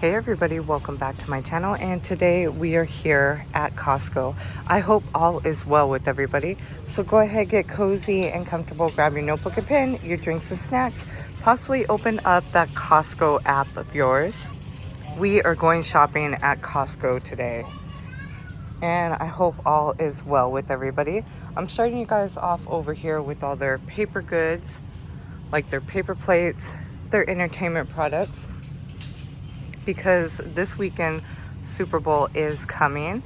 Hey everybody, welcome back to my channel, and today we are here at Costco. I hope all is well with everybody. So go ahead, get cozy and comfortable, grab your notebook and pen, your drinks and snacks, possibly open up that Costco app of yours. We are going shopping at Costco today, and I hope all is well with everybody. I'm starting you guys off over here with all their paper goods, like their paper plates, their entertainment products, because this weekend Super Bowl is coming,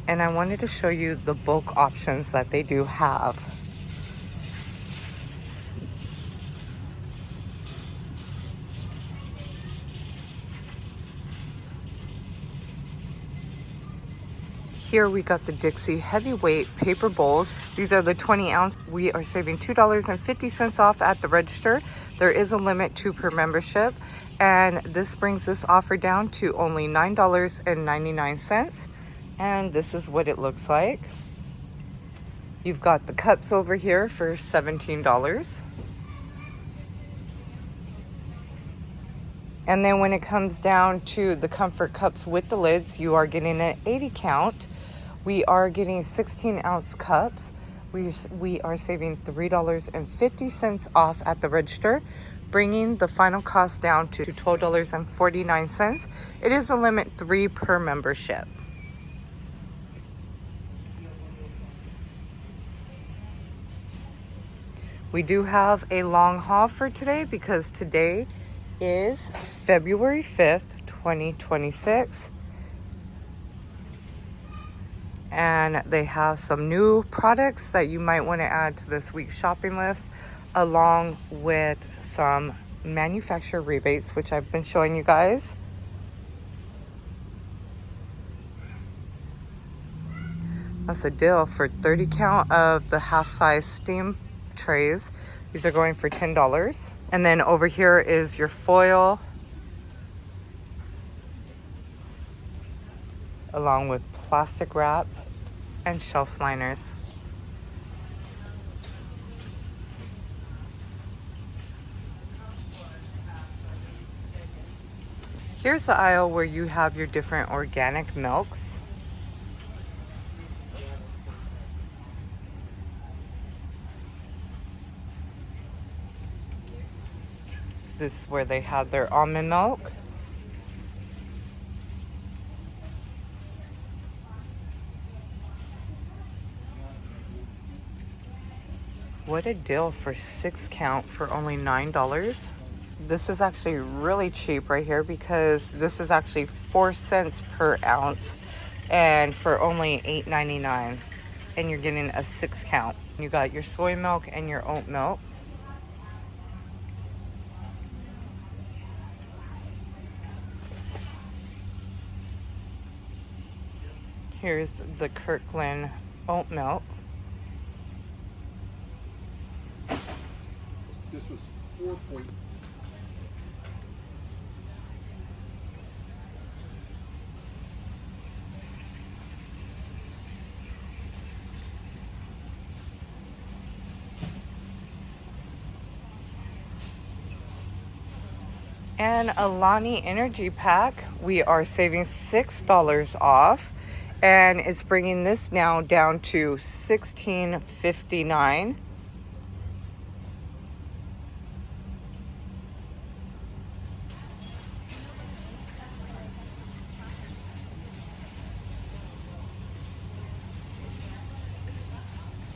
and I wanted to show you the bulk options that they do have. Here we got the Dixie heavyweight paper bowls. These are the 20 ounce. We are saving $2.50 off at the register. There is a limit to per membership, and this brings this offer down to only $9.99. And this is what it looks like. You've got the cups over here for $17. And then when it comes down to the comfort cups with the lids, you are getting an 80 count. We are getting 16 ounce cups. We are saving $3.50 off at the register, bringing the final cost down to $12.49. It is a limit 3 per membership. We do have a long haul for today because today is February 5th, 2026. And they have some new products that you might want to add to this week's shopping list, along with some manufacturer rebates, which I've been showing you guys. That's a deal for 30 count of the half-size steam trays. These are going for $10. And then over here is your foil, along with plastic wrap and shelf liners. Here's the aisle where you have your different organic milks. This is where they have their almond milk. What a deal for 6 count for only $9. This is actually really cheap right here because this is actually 4 cents per ounce and for only $8.99. And you're getting a 6 count. You got your soy milk and your oat milk. Here's the Kirkland oat milk. This was 4 point. And Alani Energy Pack, we are saving $6 off, and it's bringing this now down to $16.59.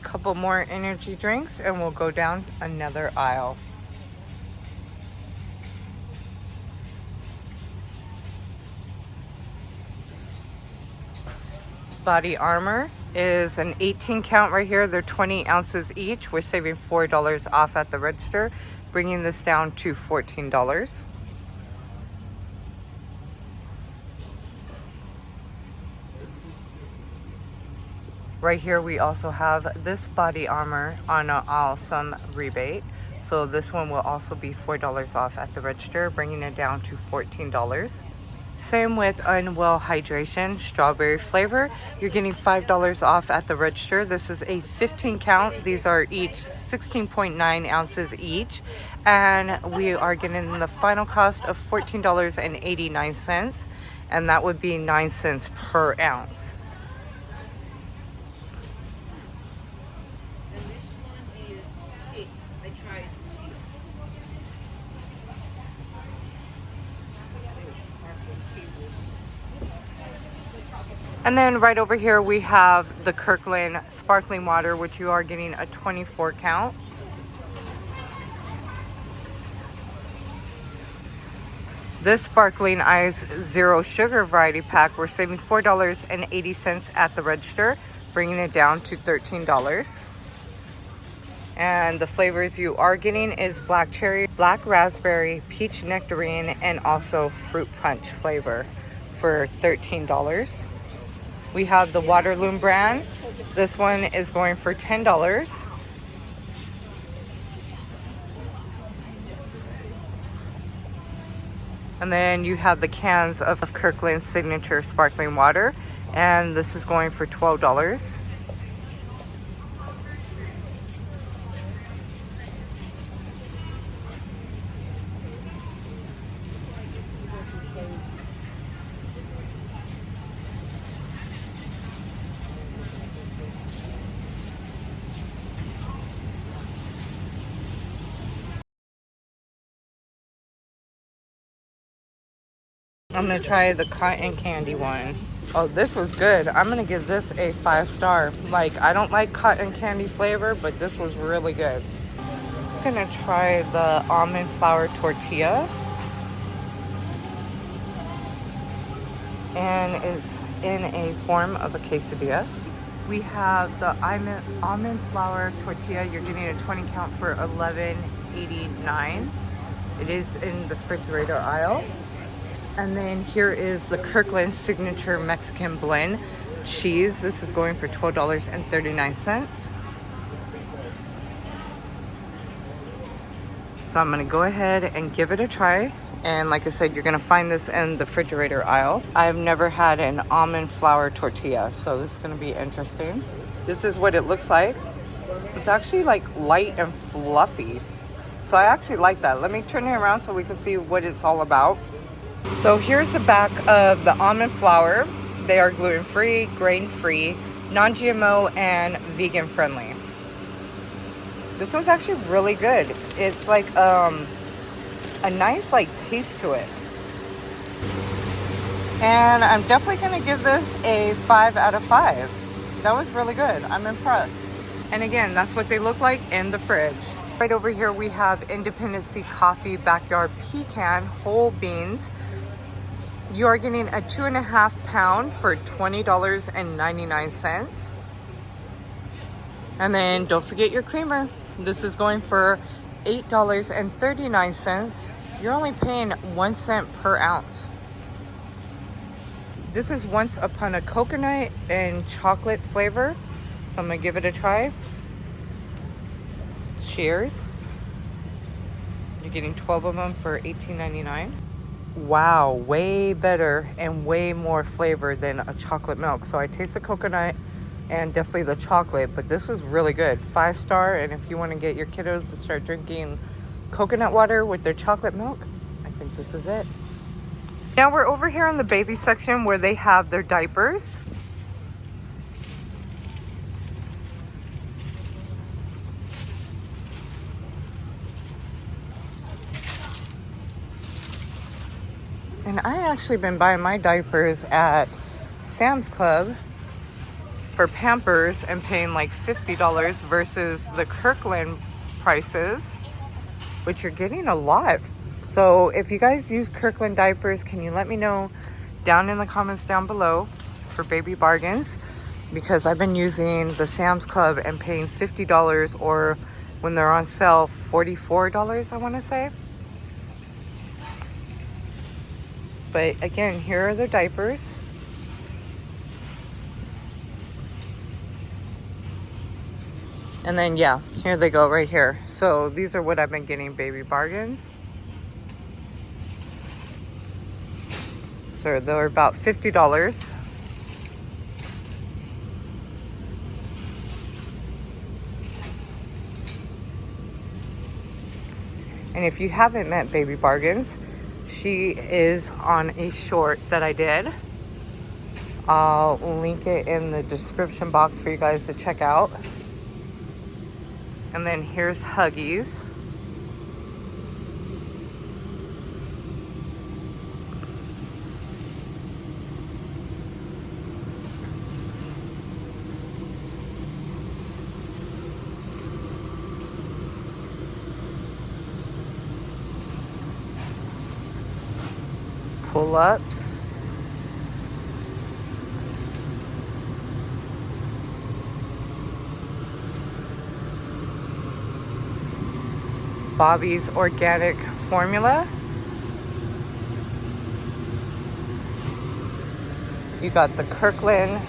Couple more energy drinks and we'll go down another aisle. Body Armor is an 18 count right here. They're 20 ounces each. We're saving $4 off at the register, bringing this down to $14. Right here we also have this Body Armor on an awesome rebate. So this one will also be $4 off at the register, bringing it down to $14. Same with Unwell Hydration strawberry flavor. You're getting $5 off at the register. This is a 15 count. These are each 16.9 ounces each. And we are getting the final cost of $14.89. And that would be 9 cents per ounce. And then right over here we have the Kirkland sparkling water, which you are getting a 24 count. This sparkling ice zero sugar variety pack, we're saving $4.80 at the register, bringing it down to $13. And the flavors you are getting is black cherry, black raspberry, peach nectarine, and also fruit punch flavor for $13. We have the Waterloom brand. This one is going for $10. And then you have the cans of Kirkland's signature sparkling water, and this is going for $12. I'm gonna try the cotton candy one. Oh, this was good. I'm gonna give this a 5-star. Like, I don't like cotton candy flavor, but this was really good. I'm gonna try the almond flour tortilla. And is in a form of a quesadilla. We have the almond flour tortilla. You're getting a 20 count for $11.89. It is in the refrigerator aisle. And then here is the Kirkland signature Mexican blend cheese. This is going for $12.39. So I'm gonna go ahead and give it a try. And like I said, you're gonna find this in the refrigerator aisle. I've never had an almond flour tortilla, so this is gonna be interesting. This is what it looks like. It's actually like light and fluffy. So I actually like that. Let me turn it around so we can see what it's all about. So here's the back of the almond flour. They are gluten-free, grain-free, non-GMO, and vegan-friendly. This was actually really good. It's like a nice like taste to it. And I'm definitely gonna give this a 5 out of 5. That was really good. I'm impressed. And again, that's what they look like in the fridge. Right over here we have Independency Coffee Backyard Pecan Whole Beans. You are getting a 2.5 pound for $20.99. And then don't forget your creamer. This is going for $8.39. You're only paying 1 cent per ounce. This is Once Upon a Coconut and chocolate flavor. So I'm gonna give it a try. Cheers. You're getting 12 of them for $18.99. Wow, way better and way more flavor than a chocolate milk. So I taste the coconut and definitely the chocolate, but this is really good. 5-star. And if you want to get your kiddos to start drinking coconut water with their chocolate milk, I think this is it. Now we're over here in the baby section where they have their diapers. And I actually been buying my diapers at Sam's Club for Pampers and paying like $50 versus the Kirkland prices, which you're getting a lot. So if you guys use Kirkland diapers, can you let me know down in the comments down below for Baby Bargains? Because I've been using the Sam's Club and paying $50, or when they're on sale, $44, I want to say. But again, here are their diapers. And then, yeah, here they go right here. So these are what I've been getting, Baby Bargains. So they're about $50. And if you haven't met Baby Bargains, she is on a short that I did. I'll link it in the description box for you guys to check out. And then here's Huggies. Pull-ups. Bobby's Organic Formula. You got the Kirkland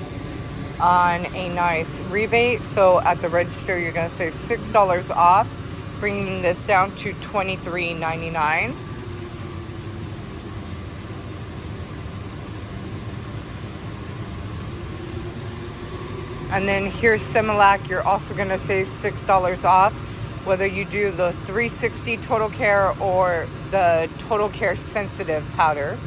on a nice rebate. So at the register, you're going to save $6 off, bringing this down to $23.99. And then here's Similac. You're also going to save $6 off, whether you do the 360 Total Care or the Total Care Sensitive Powder.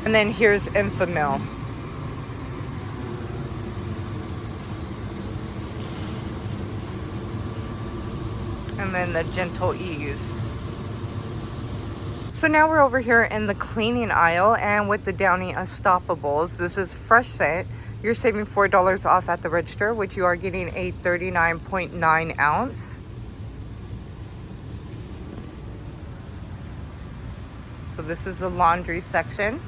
And then here's Enfamil. And then the Gentle Ease. So now we're over here in the cleaning aisle, and with the Downy Unstoppables, this is fresh scent. You're saving $4 off at the register, which you are getting a 39.9 ounce. So this is the laundry section.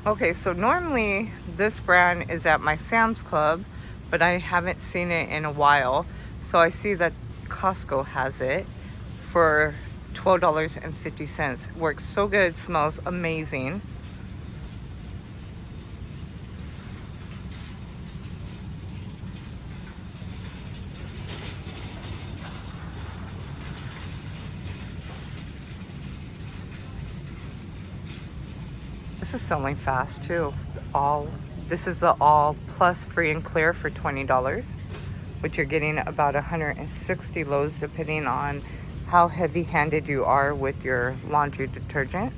Okay, so normally this brand is at my Sam's Club, but I haven't seen it in a while. So I see that Costco has it for $12.50. Works so good, smells amazing. This is selling fast too. This is the all plus free and clear for $20, which you're getting about 160 loads depending on how heavy-handed you are with your laundry detergent.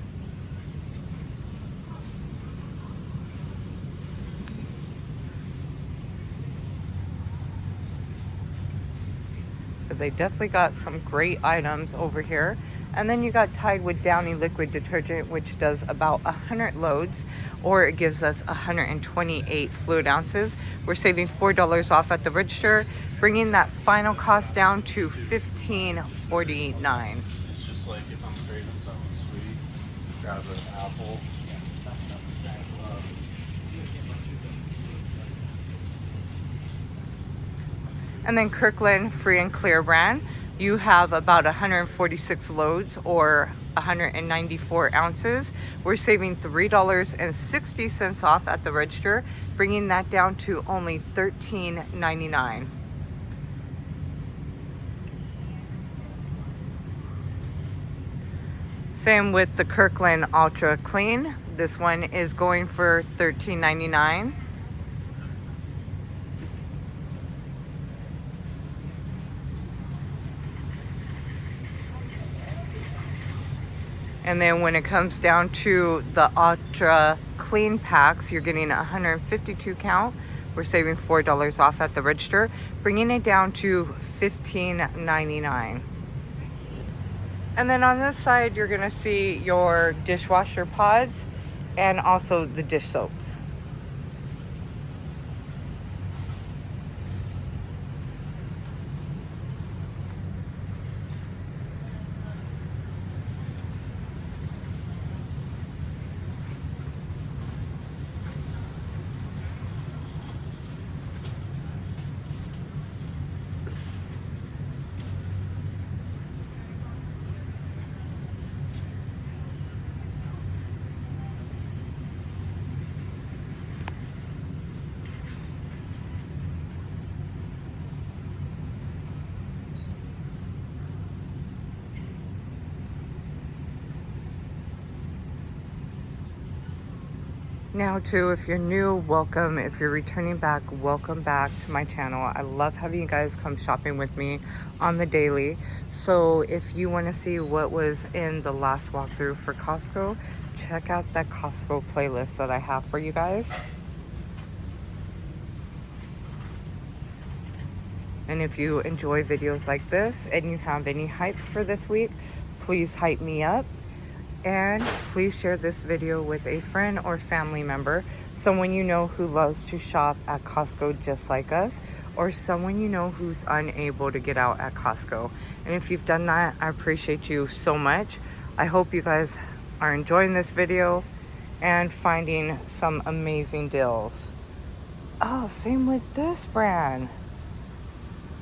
But they definitely got some great items over here. And then you got Tide with Downy liquid detergent, which does about 100 loads, or it gives us 128 fluid ounces. We're saving $4 off at the register, bringing that final cost down to $15.49. It's just like if I'm craving something sweet, grab an apple. And then Kirkland Free and Clear brand. You have about 146 loads or 194 ounces. We're saving $3.60 off at the register, bringing that down to only $13.99. Same with the Kirkland Ultra Clean. This one is going for $13.99. And then when it comes down to the Ultra Clean packs, you're getting 152 count. We're saving $4 off at the register, bringing it down to $15.99. And then on this side, you're gonna see your dishwasher pods and also the dish soaps. Now too, if you're new, welcome. If you're returning back, welcome back to my channel. I love having you guys come shopping with me on the daily. So if you want to see what was in the last walkthrough for Costco, check out that Costco playlist that I have for you guys. And if you enjoy videos like this and you have any hypes for this week, please hype me up. And please share this video with a friend or family member, someone you know who loves to shop at Costco just like us, or someone you know who's unable to get out at Costco. And if you've done that, I appreciate you so much. I hope you guys are enjoying this video and finding some amazing deals. Oh, same with this brand.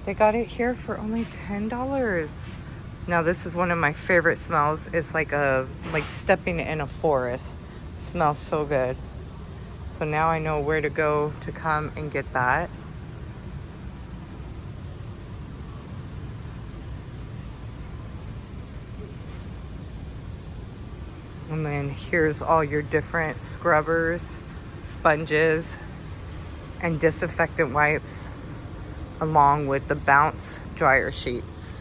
They got it here for only $10. Now this is one of my favorite smells. It's like stepping in a forest. It smells so good. So now I know where to go to come and get that. And then here's all your different scrubbers, sponges, and disinfectant wipes, along with the Bounce dryer sheets.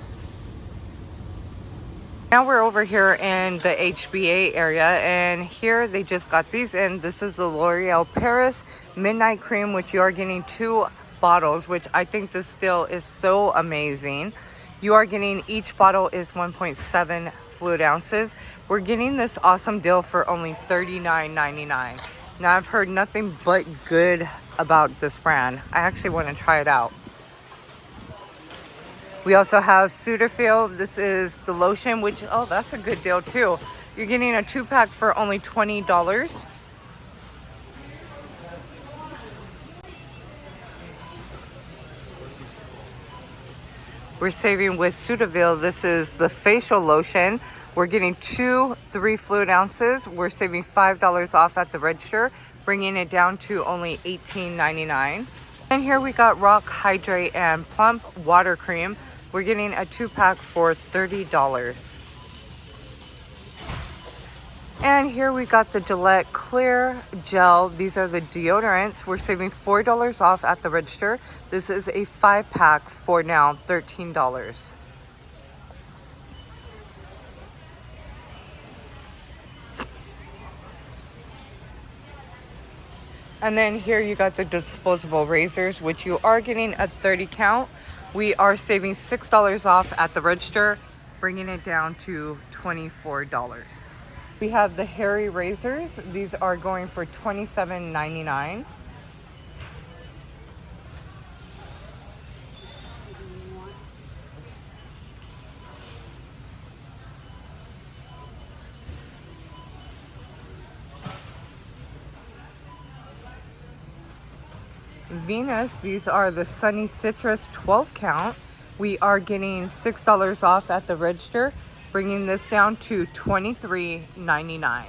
Now we're over here in the HBA area, and here they just got these in. This is the L'Oreal Paris Midnight Cream, which you are getting 2 bottles, which I think this still is so amazing. You are getting, each bottle is 1.7 fluid ounces. We're getting this awesome deal for only $39.99. Now I've heard nothing but good about this brand. I actually want to try it out. We also have Sudafil. This is the lotion, which, oh, that's a good deal too. You're getting a 2-pack for only $20. We're saving with Sudafil. This is the facial lotion. We're getting 2 3 fluid ounces. We're saving $5 off at the register, bringing it down to only $18.99. And here we got Rock Hydrate and Plump Water Cream. We're getting a 2-pack for $30. And here we got the Gillette Clear Gel. These are the deodorants. We're saving $4 off at the register. This is a 5-pack for now $13. And then here you got the disposable razors, which you are getting a 30 count. We are saving $6 off at the register, bringing it down to $24. We have the Harry razors. These are going for $27.99. Venus, these are the Sunny Citrus 12 count. We are getting $6 off at the register, bringing this down to $23.99.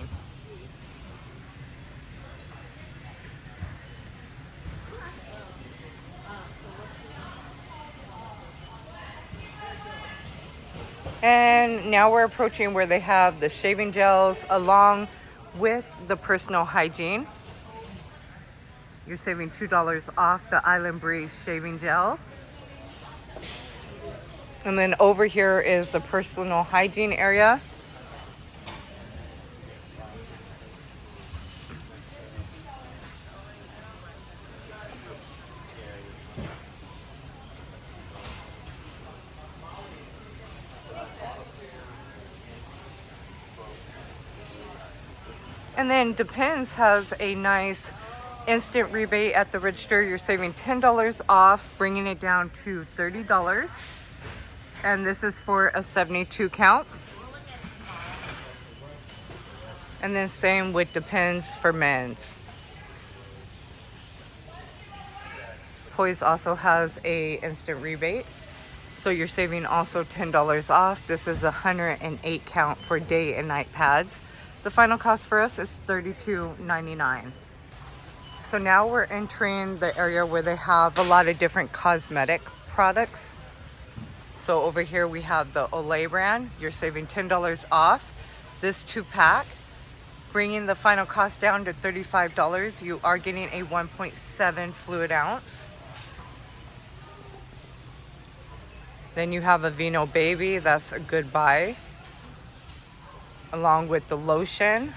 And now we're approaching where they have the shaving gels along with the personal hygiene. You're saving $2 off the Island Breeze shaving gel. And then over here is the personal hygiene area. And then Depends has a nice instant rebate at the register. You're saving $10 off, bringing it down to $30. And this is for a 72 count. And then same with Depends for men's. Poise also has a instant rebate, so you're saving also $10 off. This is a 108 count for day and night pads. The final cost for us is $32.99. So now we're entering the area where they have a lot of different cosmetic products. So over here we have the Olay brand. You're saving $10 off this 2-pack. Bringing the final cost down to $35. You are getting a 1.7 fluid ounce. Then you have a Vino Baby, that's a good buy, along with the lotion.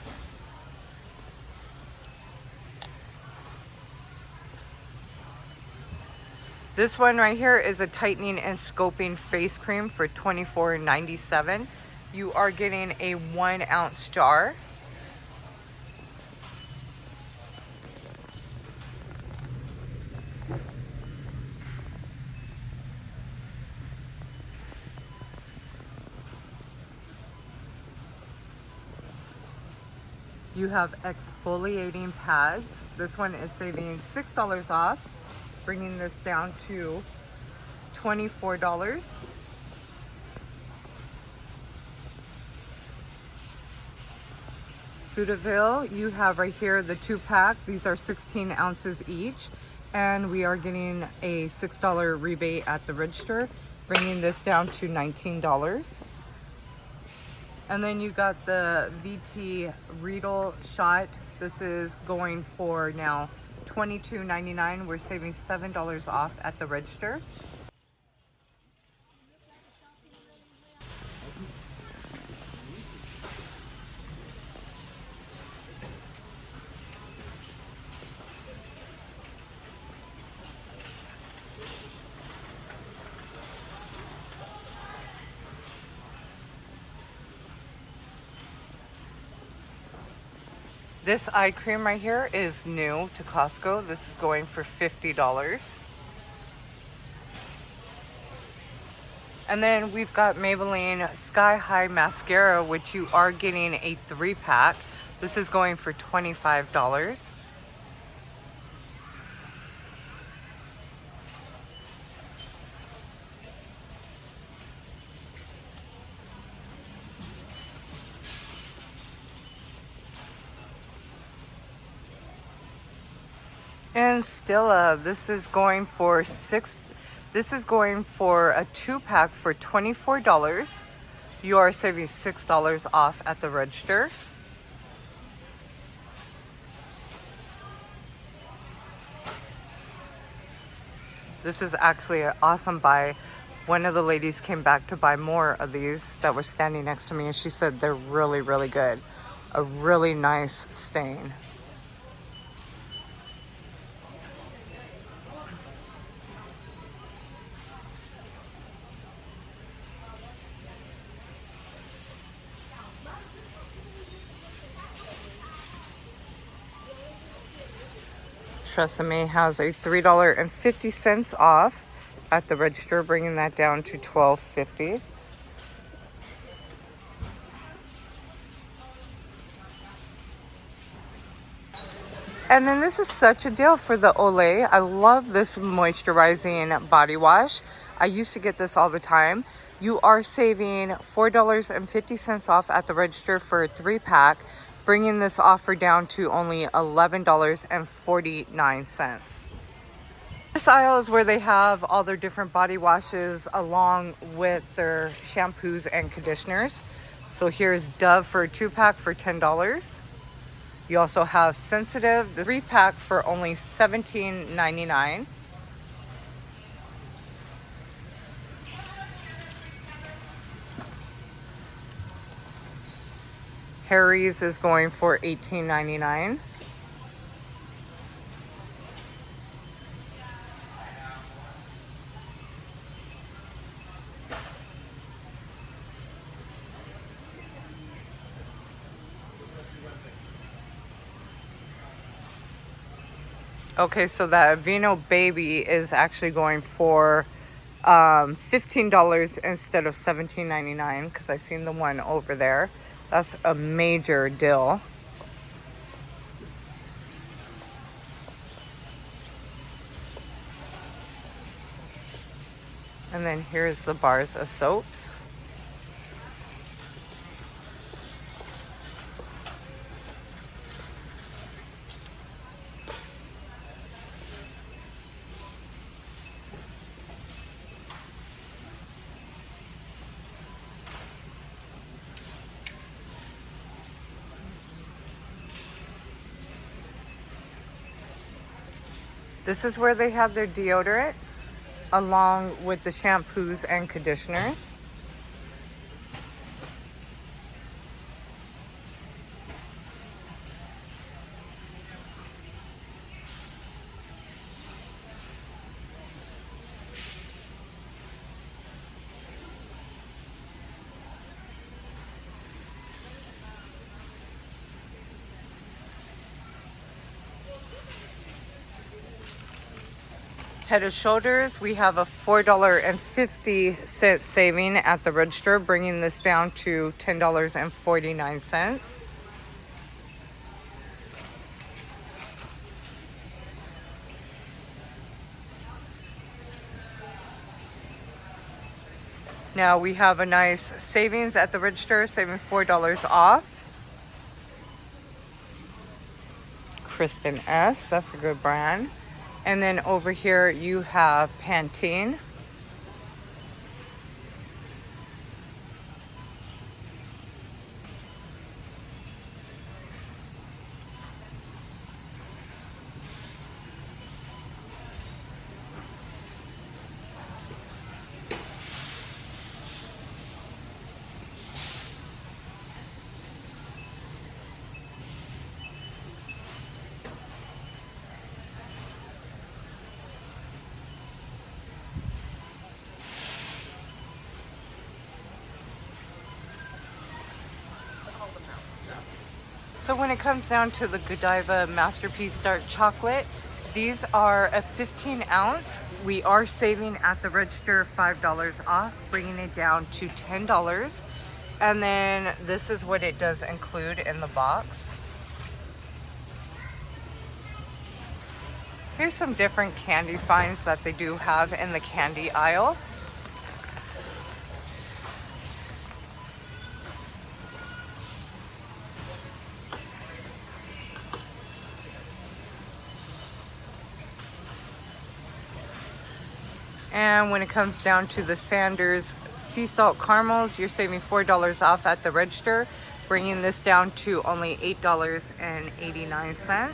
This one right here is a tightening and scoping face cream for $24.97. You are getting a 1 ounce jar. You have exfoliating pads. This one is saving $6 off, bringing this down to $24. Sudafil, you have right here the 2-pack. These are 16 ounces each, and we are getting a $6 rebate at the register, bringing this down to $19. And then you got the VT Riedel shot. This is going for now $22.99. We're saving $7 off at the register. This eye cream right here is new to Costco. This is going for $50. And then we've got Maybelline Sky High Mascara, which you are getting a 3-pack. This is going for $25. And Stila, this is going for a 2-pack for $24. You are saving $6 off at the register. This is actually an awesome buy. One of the ladies came back to buy more of these that was standing next to me, and she said they're really, really good. A really nice stain. Tresemme has a $3.50 off at the register, bringing that down to $12.50. And then this is such a deal for the Olay. I love this moisturizing body wash. I used to get this all the time. You are saving $4.50 off at the register for a 3-pack, bringing this offer down to only $11.49. This aisle is where they have all their different body washes along with their shampoos and conditioners. So here's Dove for a 2-pack for $10. You also have Sensitive, the 3-pack for only $17.99. Harry's is going for $18.99. Okay, so that Vino Baby is actually going for $15 instead of $17.99 because I seen the one over there. That's a major deal. And then here's the bars of soaps. This is where they have their deodorants along with the shampoos and conditioners. Head and Shoulders, we have a $4.50 saving at the register, bringing this down to $10.49. Now we have a nice savings at the register, saving $4 off. Kristen S, that's a good brand. And then over here you have Pantene. So when it comes down to the Godiva Masterpiece Dark Chocolate, these are a 15 ounce. We are saving at the register $5 off, bringing it down to $10. And then this is what it does include in the box. Here's some different candy finds that they do have in the candy aisle. And when it comes down to the Sanders sea salt caramels, you're saving $4 off at the register, bringing this down to only $8.89.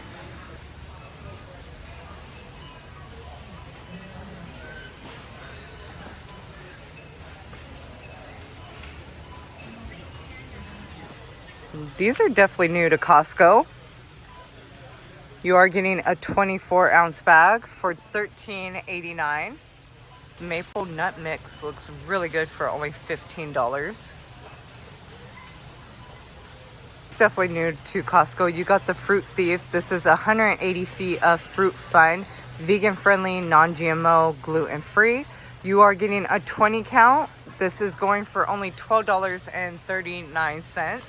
These are definitely new to Costco. You are getting a 24 ounce bag for $13.89. Maple nut mix looks really good for only $15. It's definitely new to Costco. You got the Fruit Thief. This is 180 feet of fruit fun, vegan friendly, non-GMO, gluten free. You are getting a 20 count. This is going for only $12.39.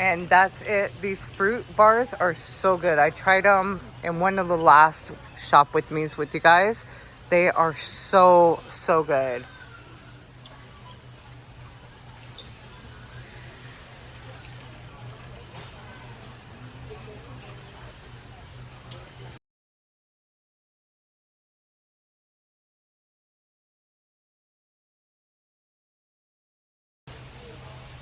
And that's it. These fruit bars are so good. I tried them in one of the last shop with me's with you guys. They are so good.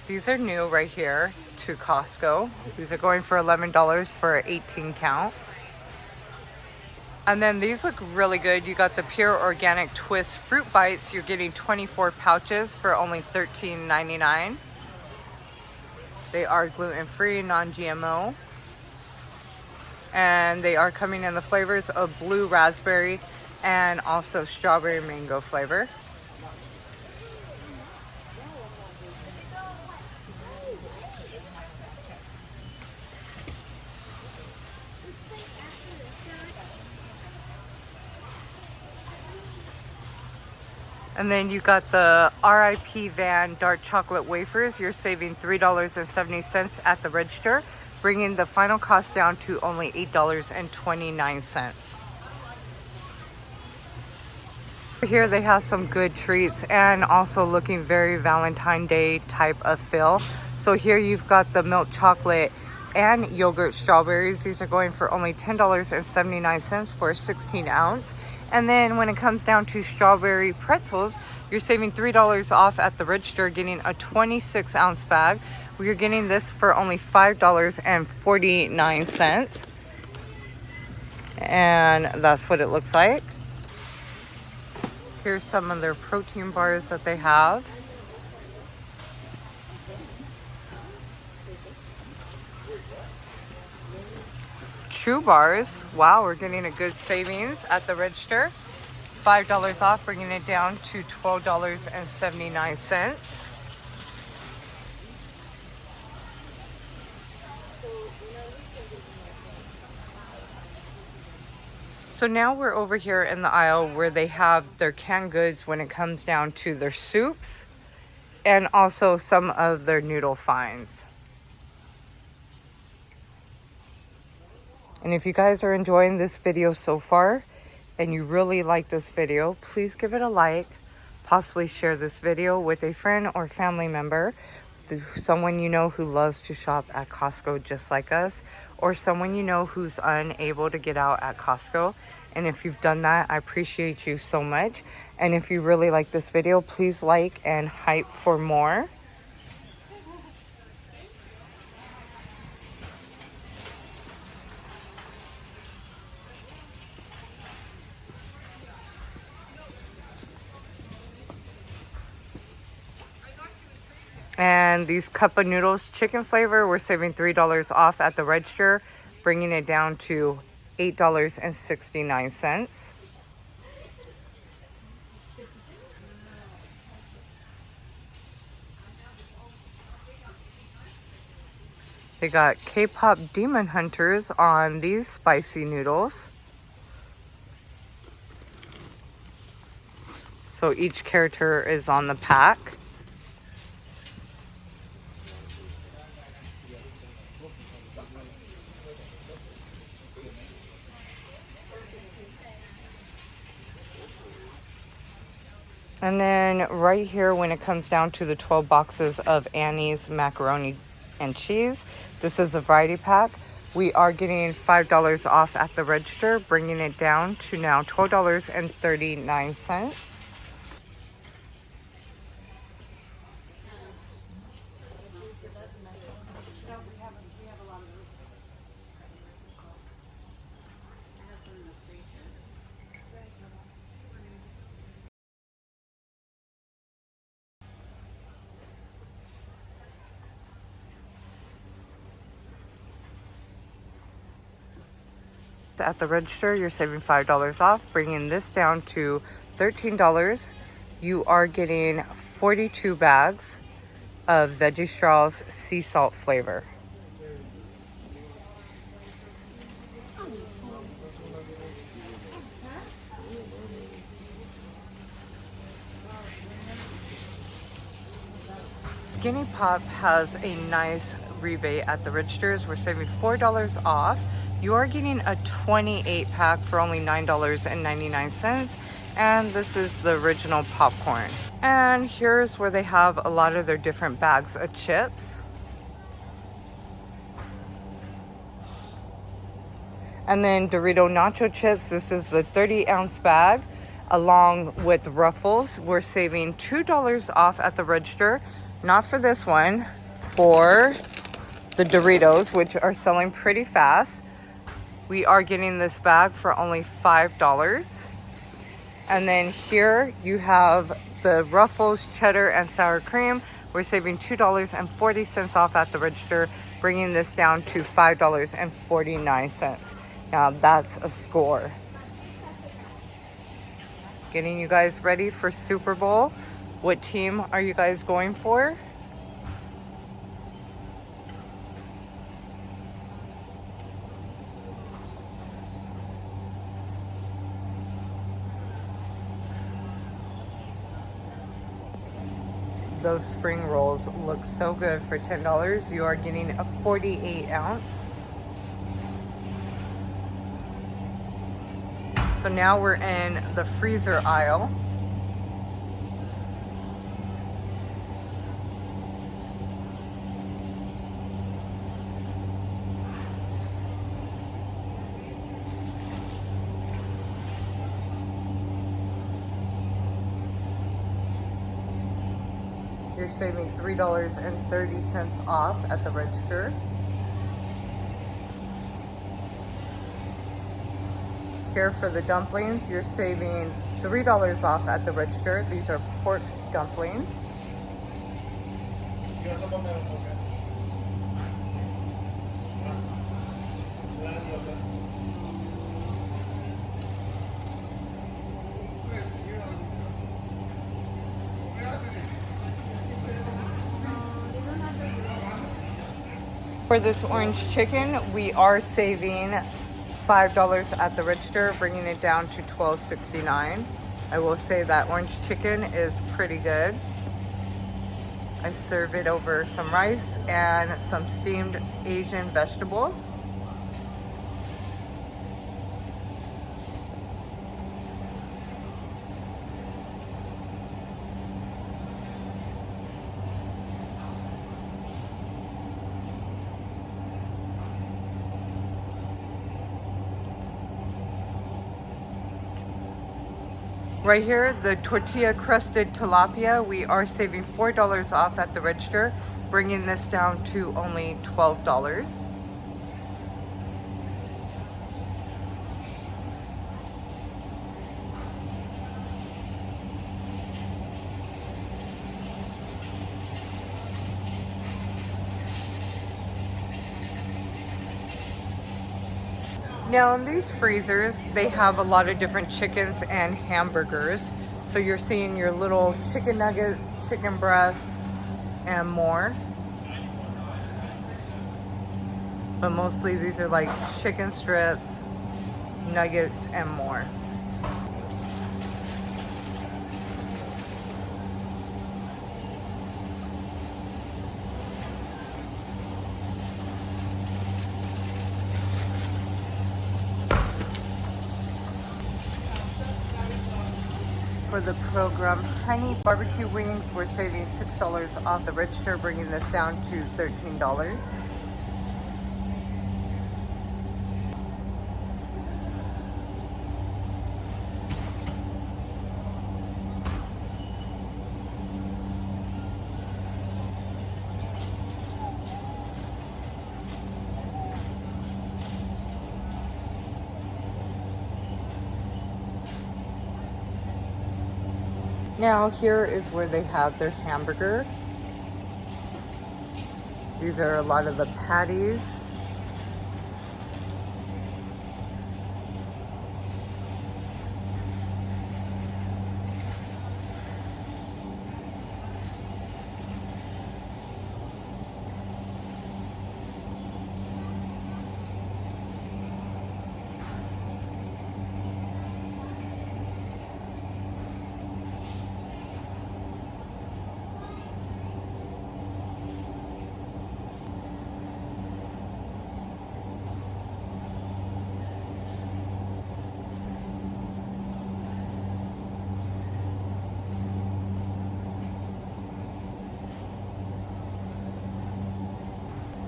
These are new right here to Costco. These are going for $11 for an 18 count. And then these look really good. You got the Pure Organic Twist Fruit Bites. You're getting 24 pouches for only $13.99. They are gluten-free, non-GMO. And they are coming in the flavors of blue raspberry and also strawberry mango flavor. And then you got the RIP Van Dark Chocolate Wafers. You're saving $3.70 at the register, bringing the final cost down to only $8.29. Here they have some good treats and also looking very Valentine's Day type of feel. So here you've got the milk chocolate and yogurt strawberries. These are going for only $10.79 for a 16 ounce. And then when it comes down to strawberry pretzels, you're saving $3 off at the register, getting a 26 ounce bag. We're getting this for only $5.49. And that's what it looks like. Here's some of their protein bars that they have. True bars. Wow, we're getting a good savings at the register. $5 off, bringing it down to $12.79. So now we're over here in the aisle where they have their canned goods when it comes down to their soups and also some of their noodle finds. And if you guys are enjoying this video so far and you really like this video, please give it a like, possibly share this video with a friend or family member, someone you know who loves to shop at Costco just like us, or someone you know who's unable to get out at Costco. And if you've done that, I appreciate you so much. And if you really like this video, please like and hype for more. And these cup of noodles, chicken flavor, we're saving $3 off at the register, bringing it down to $8.69. They got K-pop Demon Hunters on these spicy noodles. So each character is on the pack. And then right here, when it comes down to the 12 boxes of Annie's macaroni and cheese, this is a variety pack. We are getting $5 off at the register, bringing it down to now $12.39. At the register, you're saving $5 off, bringing this down to $13. You are getting 42 bags of Veggie Straws sea salt flavor. Skinny Pop has a nice rebate at the registers. We're saving $4 off. You are getting a 28 pack for only $9.99. And this is the original popcorn. And here's where they have a lot of their different bags of chips. And then Dorito nacho chips. This is the 30-ounce bag along with Ruffles. We're saving $2 off at the register. Not for this one, for the Doritos, which are selling pretty fast. We are getting this bag for only $5. And then here you have the Ruffles cheddar and sour cream. We're saving $2.40 off at the register, bringing this down to $5.49. Now that's a score. Getting you guys ready for Super Bowl. What team are you guys going for? Those spring rolls look so good for $10. You are getting a 48 ounce. So now we're in the freezer aisle. you're saving $3.30 off at the register. Here for the dumplings, you're saving $3 off at the register. These are pork dumplings. For this orange chicken, we are saving $5 at the register, bringing it down to $12.69. I will say that orange chicken is pretty good. I serve it over some rice and some steamed Asian vegetables. Right here, the tortilla crusted tilapia, we are saving $4 off at the register, bringing this down to only $12. Now in these freezers, they have a lot of different chickens and hamburgers. So you're seeing your little chicken nuggets, chicken breasts, and more. But mostly these are like chicken strips, nuggets, and more. For the program honey barbecue wings, we're saving $6 off the register, bringing this down to $13. Now here is where they have their hamburger. These are a lot of the patties.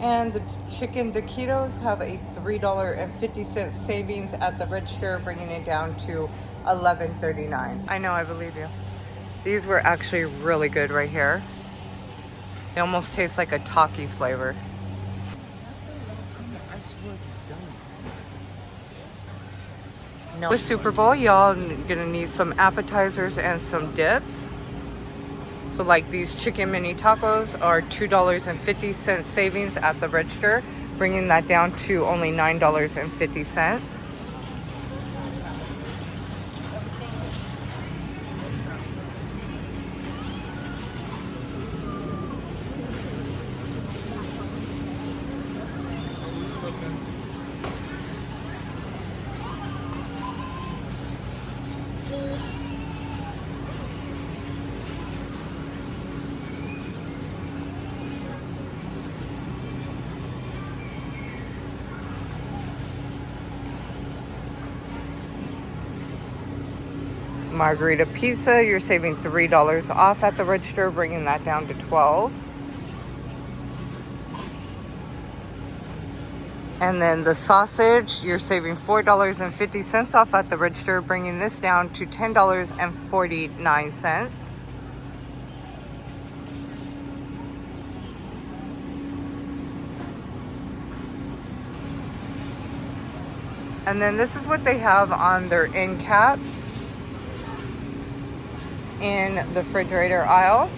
And the chicken taquitos have a $3.50 savings at the register, bringing it down to $11.39. I know, I believe you. These were actually really good right here. They almost taste like a Taki flavor. No. With Super Bowl, y'all gonna need some appetizers and some dips. So like these chicken mini tacos are $2.50 savings at the register, bringing that down to only $9.50. Margarita pizza, you're saving $3 off at the register, bringing that down to $12. And then the sausage, you're saving $4.50 off at the register, bringing this down to $10.49. And then this is what they have on their end caps in the refrigerator aisle.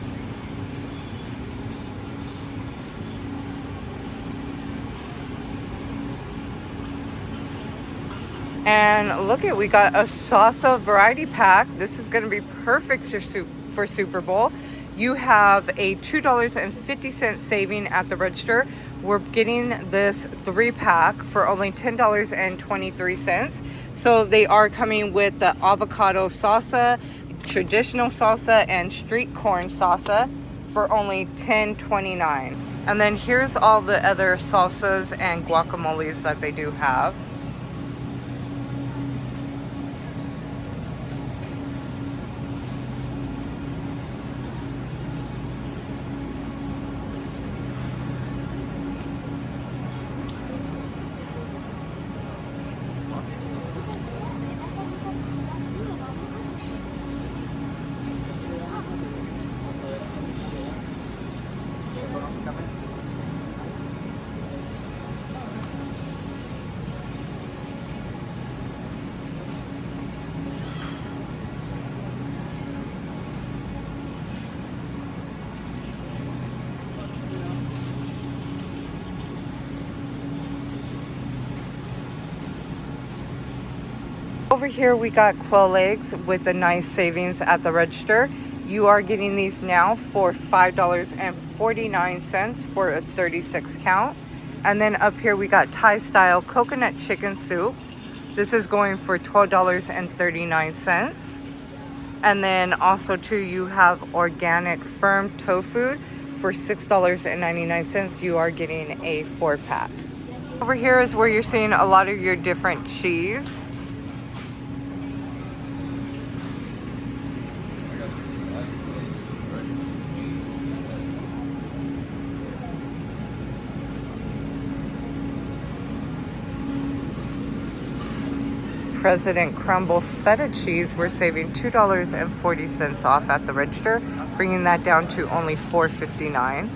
And look at, we got a salsa variety pack. This is going to be perfect for Super Bowl. You have a $2.50 saving at the register. We're getting this 3-pack for only $10.23. So they are coming with the avocado salsa, traditional salsa, and street corn salsa for only $10.29. And then here's all the other salsas and guacamoles that they do have. Over here we got quail eggs with a nice savings at the register. You are getting these now for $5.49 for a 36 count. And then up here we got Thai style coconut chicken soup. This is going for $12.39. And then also too, you have organic firm tofu for $6.99. You are getting a 4-pack. Over here is where you're seeing a lot of your different cheese. President Crumble feta cheese, we're saving $2.40 off at the register, bringing that down to only $4.59.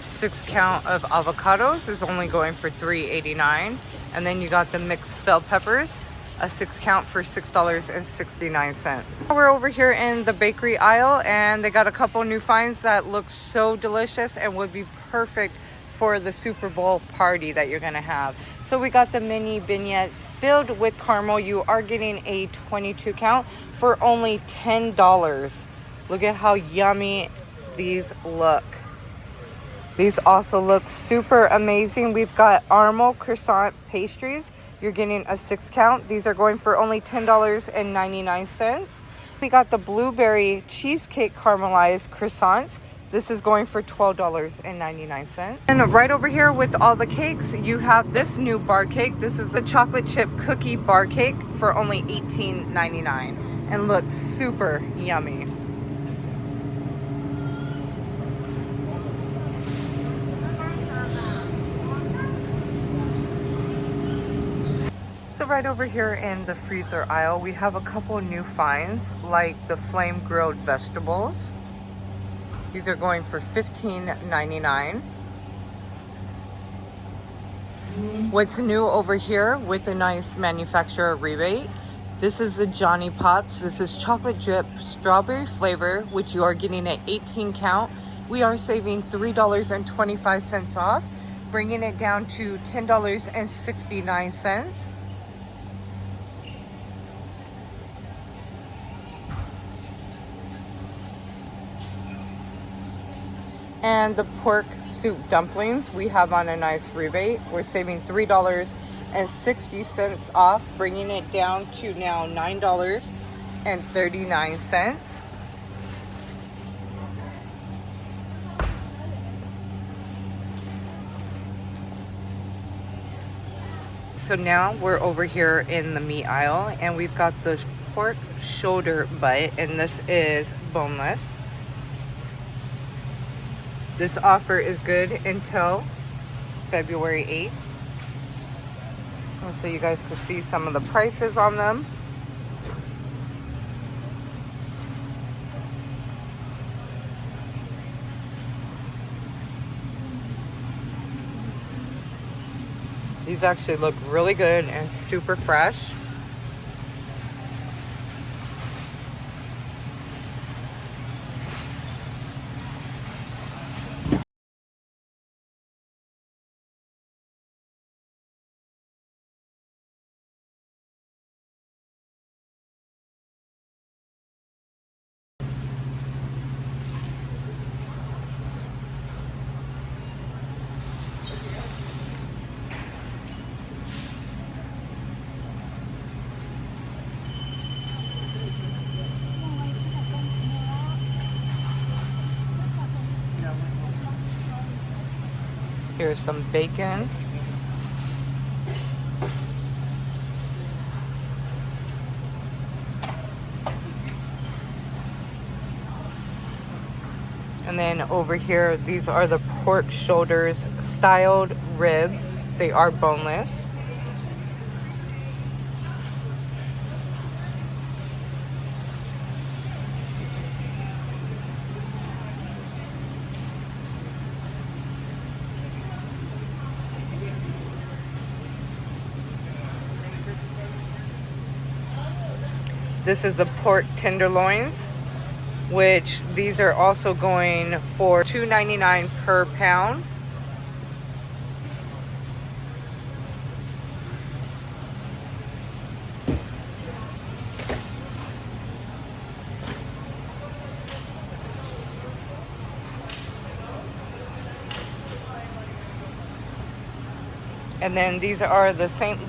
Six count of avocados is only going for $3.89. And then you got the mixed bell peppers, a 6 count for $6.69. We're over here in the bakery aisle, and they got a couple new finds that look so delicious and would be perfect for the Super Bowl party that you're gonna have. So we got the mini beignets filled with caramel. You are getting a 22 count for only $10. Look at how yummy these look. These also look super amazing. We've got Armo croissant pastries. You're getting a 6 count. These are going for only $10.99. We got the blueberry cheesecake caramelized croissants. This is going for $12.99. And right over here with all the cakes, you have this new bar cake. This is a chocolate chip cookie bar cake for only $18.99 and looks super yummy. So right over here in the freezer aisle, we have a couple new finds like the flame grilled vegetables. These are going for $15.99. What's new over here with the nice manufacturer rebate? This is the Johnny Pops. This is chocolate drip strawberry flavor, which you are getting an 18 count we are saving $3.25 off, bringing it down to $10.69. And the pork soup dumplings, we have on a nice rebate. We're saving $3.60 off, bringing it down to now $9.39. So now we're over here in the meat aisle, and we've got the pork shoulder butt, and this is boneless. This offer is good until February 8th. And so you guys can see some of the prices on them. These actually look really good and super fresh. Here's some bacon. And then over here, these are the pork shoulders styled ribs. They are boneless. This is the pork tenderloins, which these are also going for $2.99 per pound. And then these are the St.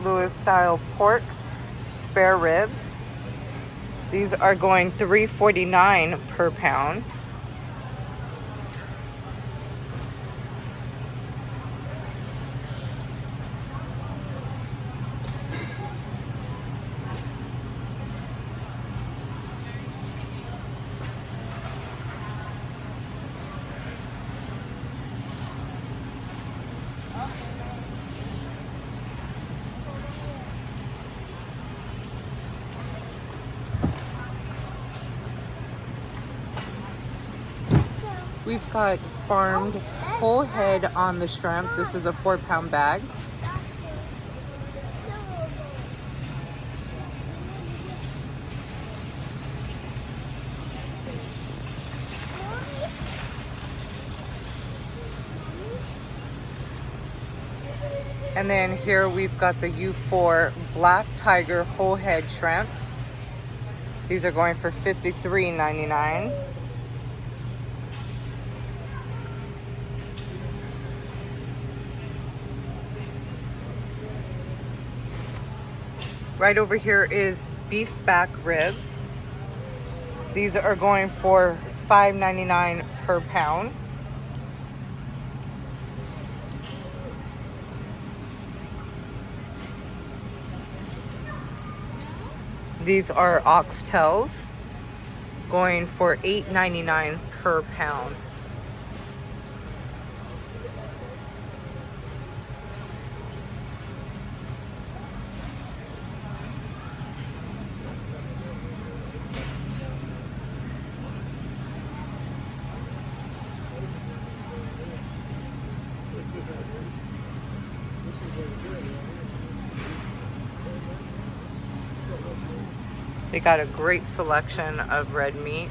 Louis style pork spare ribs. These are going $3.49 per pound. We've got farmed whole head on the shrimp. This is a 4-pound bag. And then here we've got the U4 Black Tiger whole head shrimps. These are going for $53.99. Right over here is beef back ribs. These are going for $5.99 per pound. These are oxtails, going for $8.99 per pound. They got a great selection of red meat.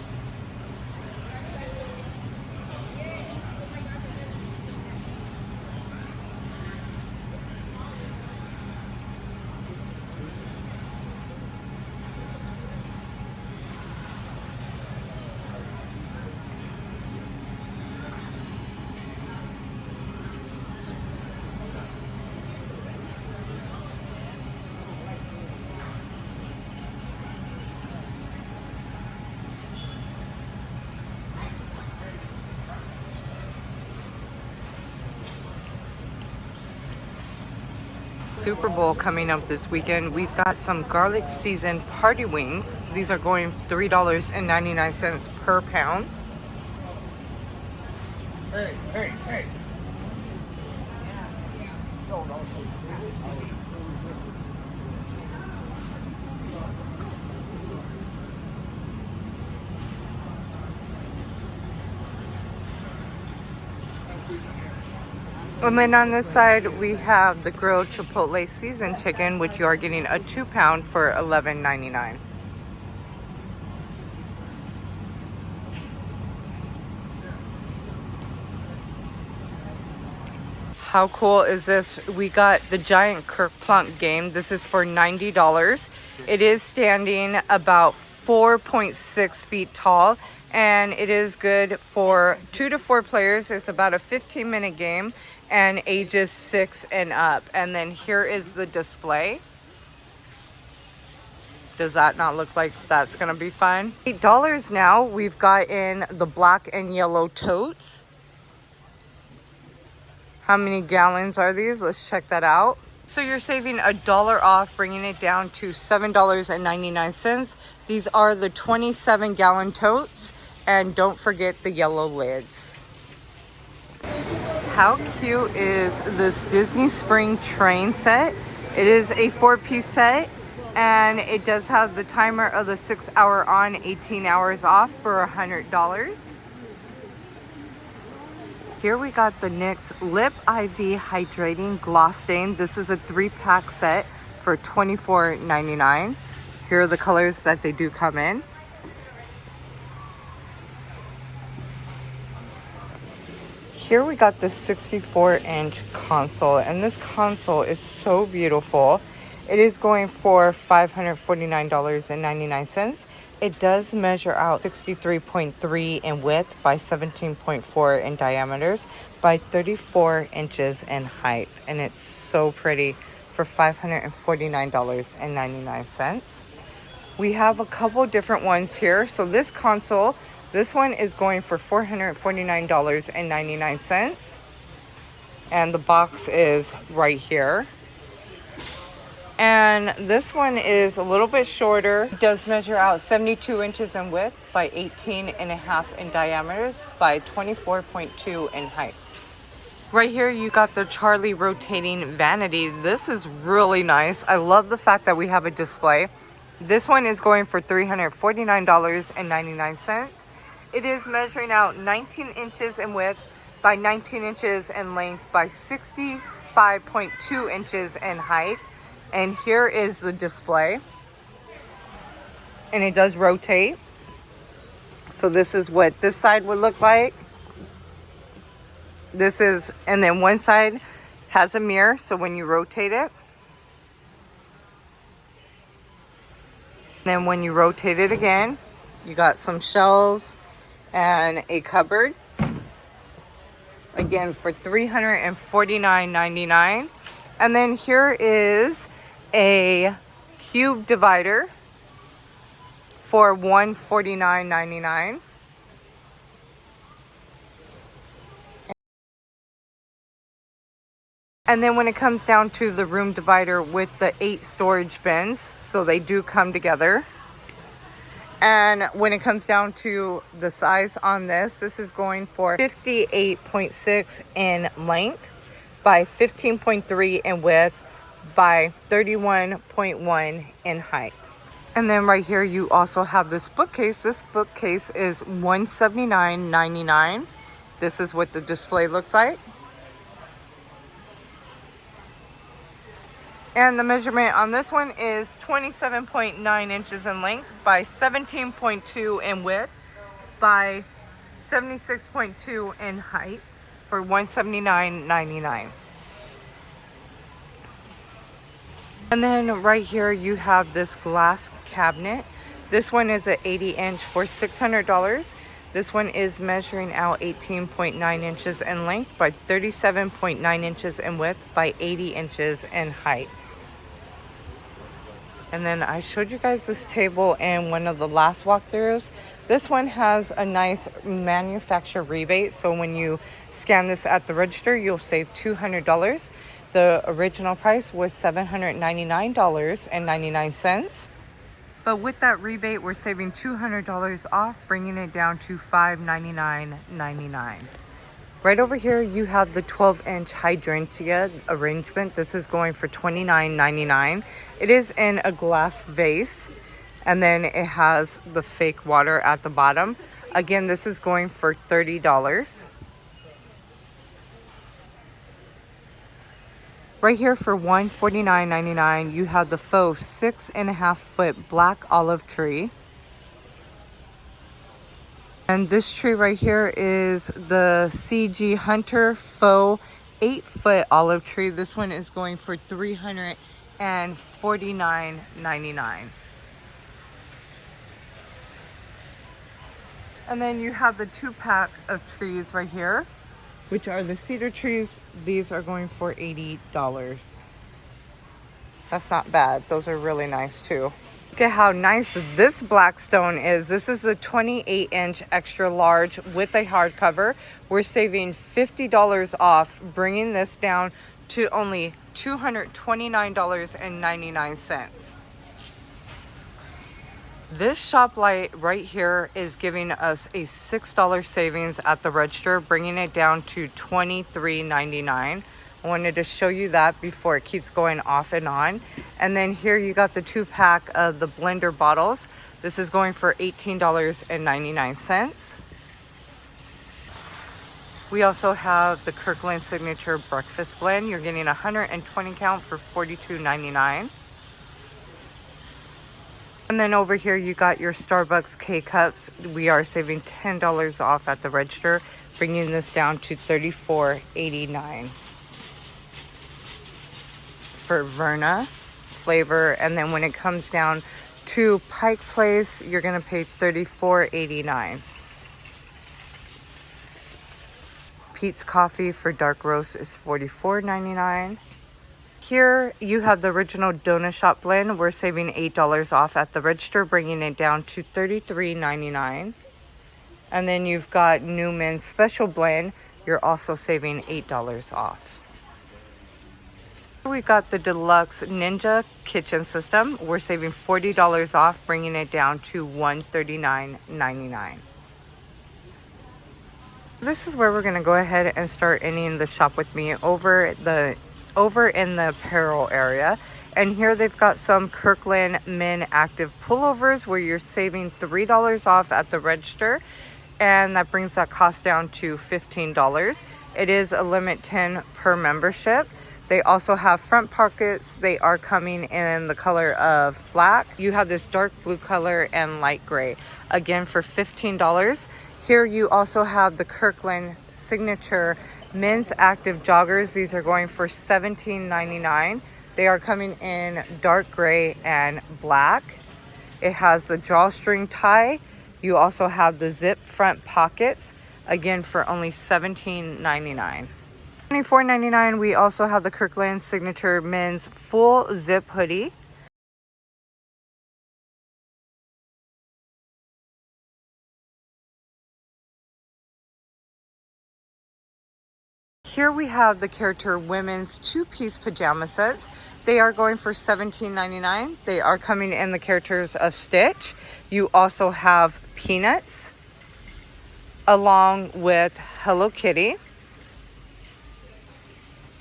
Super Bowl coming up this weekend, we've got some garlic seasoned party wings. These are going $3.99 per pound. Hey, hey, hey. And then on this side, we have the grilled chipotle seasoned chicken, which you are getting a 2-pound for $11.99. How cool is this? We got the giant Kerplunk game. This is for $90. It is standing about 4.6 feet tall, and it is good for 2 to 4 players. It's about a 15-minute game and ages 6 and up. And then here is the display. Does that not look like that's gonna be fun? $8 now. We've got in the black and yellow totes. How many gallons are these? Let's check that out. So you're saving $1 off, bringing it down to $7.99. These are the 27-gallon totes, and don't forget the yellow lids. How cute is this Disney Spring train set? It is a 4-piece set, and it does have the timer of the 6-hour on, 18 hours off for $100. Here we got the NYX Lip IV Hydrating Gloss Stain. This is a 3-pack set for $24.99. Here are the colors that they do come in. Here we got this 64-inch console, and this console is so beautiful. It is going for $549.99. It does measure out 63.3 in width by 17.4 in diameters by 34 inches in height. And it's so pretty for $549.99. We have a couple different ones here. So this console, this one is going for $449.99. And the box is right here. And this one is a little bit shorter. It does measure out 72 inches in width by 18.5 in diameters by 24.2 in height. Right here, you got the Charlie rotating vanity. This is really nice. I love the fact that we have a display. This one is going for $349.99. It is measuring out 19 inches in width by 19 inches in length by 65.2 inches in height. And here is the display. And it does rotate. So this is what this side would look like. This is, and then one side has a mirror, so when you rotate it. Then when you rotate it again, you got some shelves and a cupboard. Again, for $349.99. And then here is a cube divider for $149.99. And then when it comes down to the room divider with the 8 storage bins, so they do come together. And when it comes down to the size on this is going for 58.6 in length by 15.3 in width by 31.1 in height. And then right here you also have this bookcase. This bookcase is $179.99. This is what the display looks like. And the measurement on this one is 27.9 inches in length by 17.2 in width by 76.2 in height for $179.99. And then right here you have this glass cabinet. This one is an 80-inch for $600. This one is measuring out 18.9 inches in length by 37.9 inches in width by 80 inches in height. And then I showed you guys this table in one of the last walkthroughs. This one has a nice manufacturer rebate. So when you scan this at the register, you'll save $200. The original price was $799.99. But with that rebate, we're saving $200 off, bringing it down to $599.99. Right over here, you have the 12-inch hydrangea arrangement. This is going for $29.99. It is in a glass vase, and then it has the fake water at the bottom. Again, this is going for $30. Right here for $149.99, you have the faux 6.5-foot black olive tree. And this tree right here is the CG Hunter faux 8-foot olive tree. This one is going for $349.99. And then you have the 2-pack of trees right here, which are the cedar trees. These are going for $80. That's not bad. Those are really nice too. Look at how nice this black stone is. This is the 28-inch extra large with a hardcover. We're saving $50 off, bringing this down to only $229.99. This shop light right here is giving us a $6 savings at the register, bringing it down to $23.99. I wanted to show you that before it keeps going off and on. And then here you got the 2-pack of the blender bottles. This is going for $18.99. We also have the Kirkland Signature Breakfast Blend. You're getting 120 count for $42.99. And then over here you got your Starbucks K-Cups. We are saving $10 off at the register, bringing this down to $34.89. For Verna flavor. And then when it comes down to Pike Place, you're going to pay $34.89. Pete's Coffee for dark roast is $44.99. Here you have the original Donut Shop blend. We're saving $8 off at the register, bringing it down to $33.99. And then you've got Newman's Special Blend. You're also saving $8 off. We got the Deluxe Ninja Kitchen System. We're saving $40 off, bringing it down to $139.99. This is where we're going to go ahead and start ending the shop with me over in the apparel area. And here they've got some Kirkland Men Active pullovers where you're saving $3 off at the register, and that brings that cost down to $15. It is a limit 10 per membership. They also have front pockets. They are coming in the color of black. You have this dark blue color and light gray, again for $15. Here you also have the Kirkland Signature Men's Active Joggers. These are going for $17.99. They are coming in dark gray and black. It has the drawstring tie. You also have the zip front pockets, again for only $17.99. $24.99. We also have the Kirkland Signature Men's Full Zip Hoodie. Here we have the Character Women's 2-piece pajama sets. They are going for $17.99. They are coming in the characters of Stitch. You also have Peanuts, along with Hello Kitty.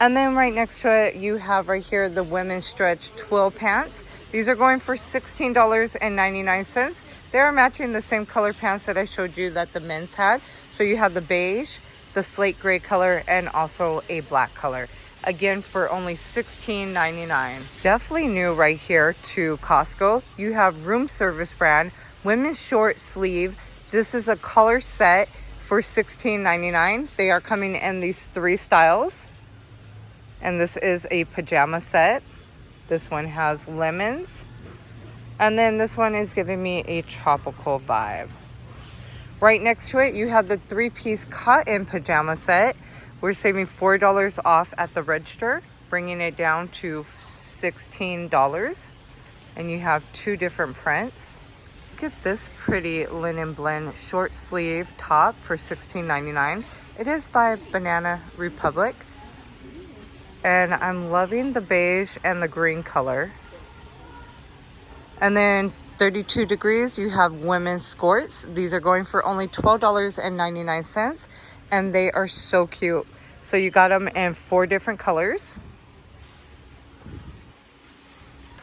And then right next to it, you have right here the women's stretch twill pants. These are going for $16.99. They are matching the same color pants that I showed you that the men's had. So you have the beige, the slate gray color, and also a black color. Again, for only $16.99. Definitely new right here to Costco. You have Room Service brand, women's short sleeve. This is a color set for $16.99. They are coming in these 3 styles. And this is a pajama set. This one has lemons. And then this one is giving me a tropical vibe. Right next to it, you have the 3-piece cotton pajama set. We're saving $4 off at the register, bringing it down to $16. And you have 2 different prints. Look at this pretty linen blend short sleeve top for $16.99. It is by Banana Republic. And I'm loving the beige and the green color. And then 32 degrees, you have women's skirts. These are going for only $12.99. And they are so cute. So you got them in 4 different colors.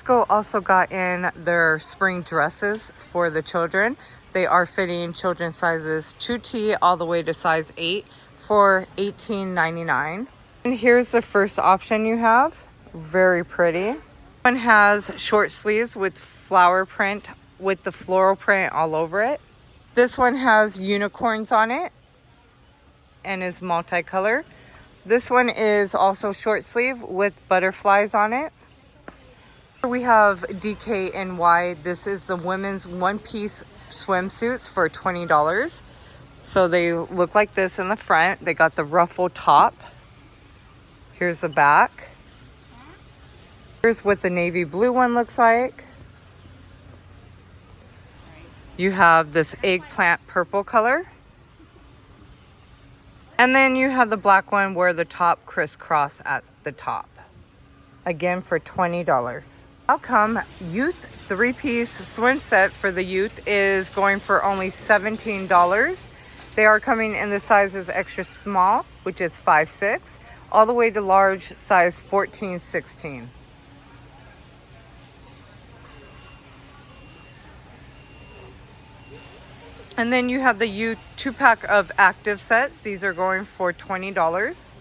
Costco also got in their spring dresses for the children. They are fitting children's sizes 2T all the way to size 8 for $18.99. And here's the first option you have. Very pretty. One has short sleeves with flower print with the floral print all over it. This one has unicorns on it and is multicolor. This one is also short sleeve with butterflies on it. We have DKNY. This is the women's one-piece swimsuits for $20. So they look like this in the front. They got the ruffle top. Here's the back. Here's what the navy blue one looks like. You have this eggplant purple color. And then you have the black one where the top crisscross at the top. Again for $20. How come youth 3-piece swim set for the youth is going for only $17? They are coming in the sizes extra small, which is 5'6", all the way to large size 14-16. And then you have the youth 2-pack of active sets. These are going for $20.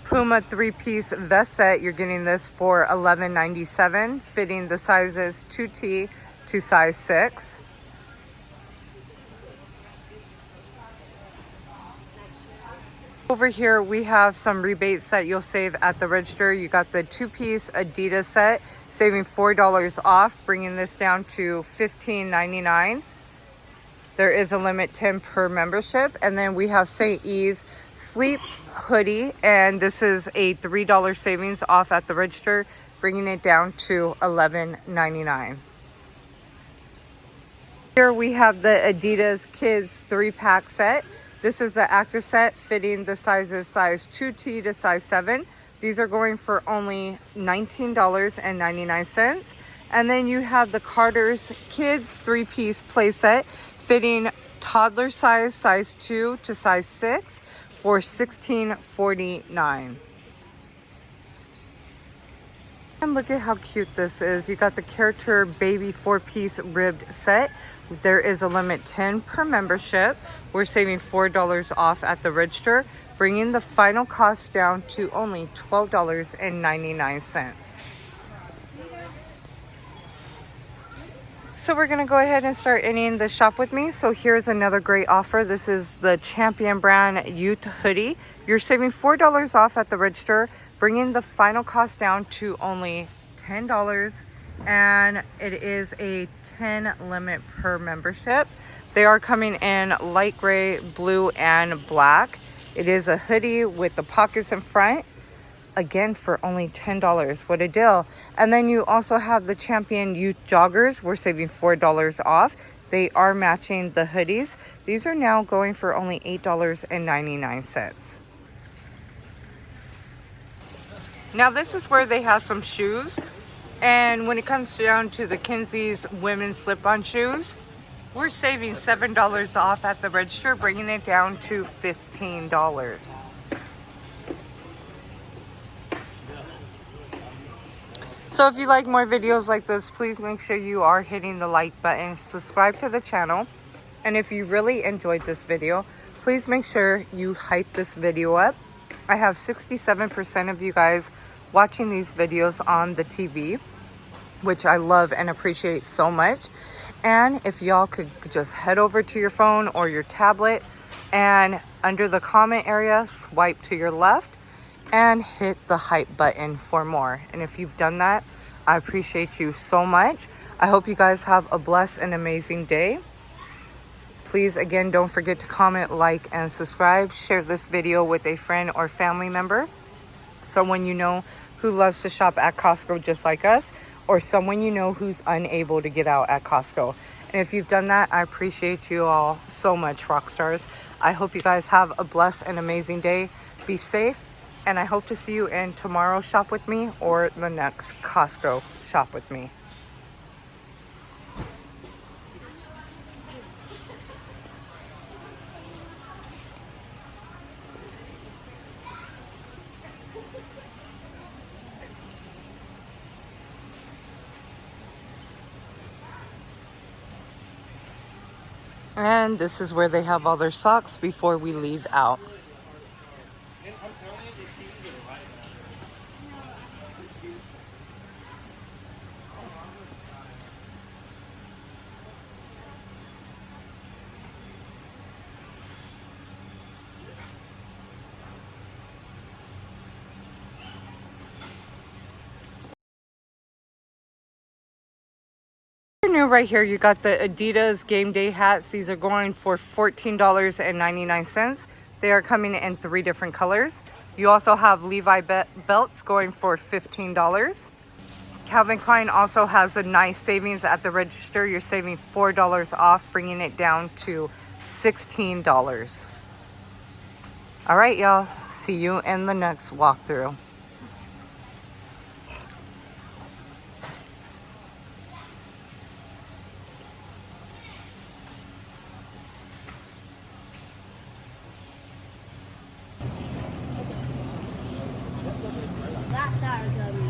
Puma 3-piece vest set, you're getting this for $11.97, fitting the sizes 2T to size 6. Over here we have some rebates that you'll save at the register. You got the 2-piece Adidas set, saving $4 off, bringing this down to $15.99. There is a limit 10 per membership. And then we have St. Eve's sleep hoodie, and this is a $3 savings off at the register, bringing it down to $11.99. Here we have the Adidas Kids 3-pack set. This is the active set, fitting the sizes size 2T to size 7. These are going for only $19.99. And then you have the Carter's Kids 3-piece play set, fitting toddler size 2 to size 6 for $16.49. And look at how cute this is. You got the character baby 4-piece ribbed set. There is a limit 10 per membership. We're saving $4 off at the register, bringing the final cost down to only $12.99. So we're gonna go ahead and start ending the shop with me. So here's another great offer. This is the Champion brand youth hoodie. You're saving $4 off at the register, bringing the final cost down to only $10. And it is a 10 limit per membership. They are coming in light gray, blue, and black. It is a hoodie with the pockets in front. Again, for only $10. What a deal. And then you also have the Champion Youth Joggers. We're saving $4 off. They are matching the hoodies. These are now going for only $8.99. Now this is where they have some shoes. And when it comes down to the Kinsey's women's slip-on shoes, we're saving $7 off at the register, bringing it down to $15. So if you like more videos like this, please make sure you are hitting the like button, subscribe to the channel. And if you really enjoyed this video, please make sure you hype this video up. I have 67% of you guys watching these videos on the TV, which I love and appreciate so much. And if y'all could just head over to your phone or your tablet and under the comment area, swipe to your left and hit the hype button for more. And if you've done that, I appreciate you so much. I hope you guys have a blessed and amazing day. Please, again, don't forget to comment, like, and subscribe. Share this video with a friend or family member, so when you know who loves to shop at Costco just like us, or someone you know who's unable to get out at Costco. And if you've done that, I appreciate you all so much, rock stars. I hope you guys have a blessed and amazing day. Be safe, and I hope to see you in tomorrow's shop with me or the next Costco shop with me. And this is where they have all their socks before we leave out. New right here, you got the Adidas game day hats. These are going for $14.99. They are coming in 3 different colors. You also have Levi belts going for $15. Calvin Klein also has a nice savings at the register. You're saving $4 off, bringing it down to $16. All right, y'all. See you in the next walkthrough. That's sour gummy.